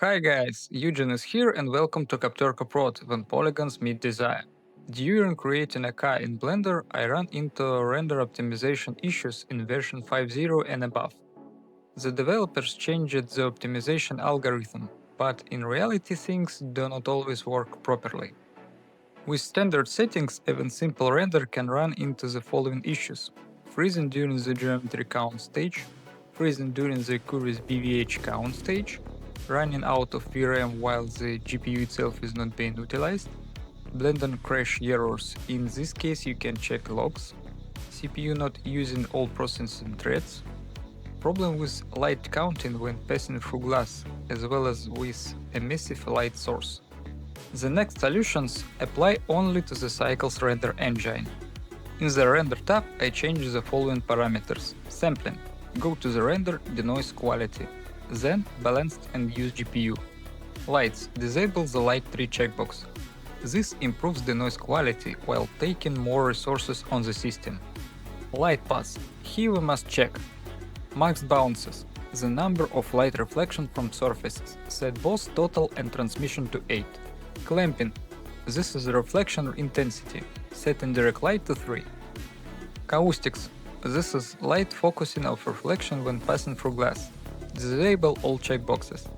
Hi guys, Eugen is here and welcome to Capturca Prod when polygons meet desire. During creating a car in Blender, I ran into render optimization issues in version 5.0 and above. The developers changed the optimization algorithm, but in reality things do not always work properly. With standard settings, even simple render can run into the following issues: freezing during the geometry count stage, freezing during the curious BVH count stage, running out of VRAM while the GPU itself is not being utilized, Blender crash errors. In this case you can check logs, CPU not using all processing threads, problem with light counting when passing through glass, as well as with a massive light source. The next solutions apply only to the cycles render engine. In the render tab I change the following parameters: sampling, go to the render denoise quality, then balanced and use GPU. Lights, disable the light tree checkbox. This improves the noise quality while taking more resources on the system. Light paths, here we must check max bounces, the number of light reflection from surfaces, set both total and transmission to 8. Clamping, this is the reflection intensity, set indirect light to 3. Caustics, this is light focusing of reflection when passing through glass. Disable all checkboxes.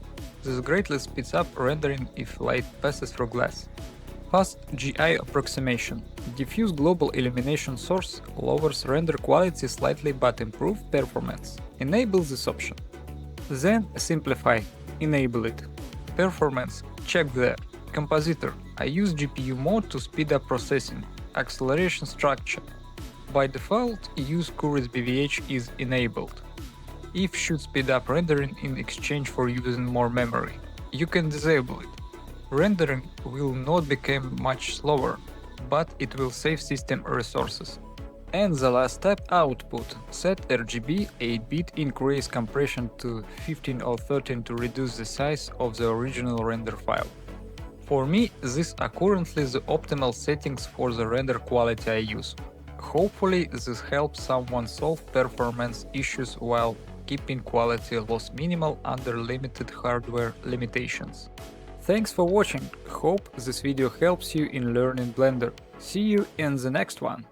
This greatly speeds up rendering if light passes through glass. Fast GI approximation. Diffuse global illumination source lowers render quality slightly but improves performance. Enable this option. Then simplify. Enable it. Performance. Check there. Compositor. I use GPU mode to speed up processing. Acceleration structure. By default, use curious BVH is enabled. If should speed up rendering in exchange for using more memory. You can disable it. Rendering will not become much slower, but it will save system resources. And the last step, output. Set RGB 8-bit, increase compression to 15 or 13 to reduce the size of the original render file. For me, these are currently the optimal settings for the render quality I use. Hopefully this helps someone solve performance issues while keeping quality loss minimal under limited hardware limitations. Thanks for watching, hope this video helps you in learning Blender. See you in the next one!